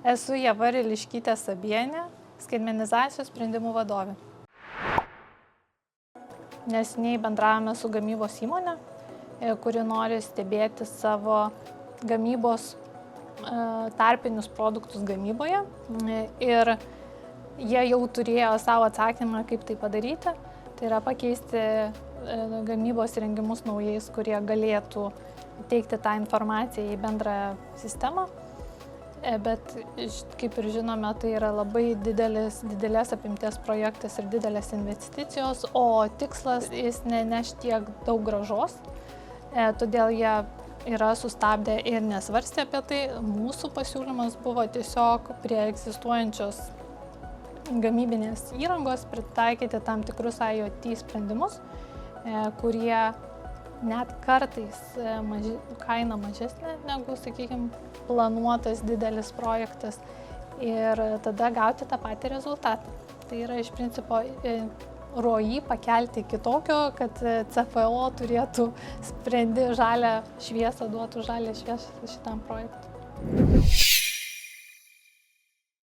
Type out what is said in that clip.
Esu Ieva Ryliškytė Sabienė, skaitmenizacijos sprendimų vadovė. Neseniai bendravome su gamybos įmonė, kuri nori stebėti savo gamybos tarpinius produktus gamyboje. Ir jie jau turėjo savo atsakymą, kaip tai padaryti. Tai yra pakeisti gamybos įrengimus naujais, kurie galėtų teikti tą informaciją į bendrą sistemą. Bet, kaip ir žinome, tai yra labai didelės apimties projektas ir didelės investicijos, o tikslas jis neneš tiek daug grąžos. Todėl jie yra sustabdę ir nesvarstę apie tai. Mūsų pasiūlymas buvo tiesiog prie egzistuojančios gamybinės įrangos pritaikyti tam tikrus IoT sprendimus, kurie net kartais kaina mažesnė negu, sakykime, planuotas didelis projektas ir tada gauti tą patį rezultatą. Tai yra iš principo ROI pakelti kitokio, kad CFO turėtų žalią šviesą, duotų žalią šviesą šitam projektui.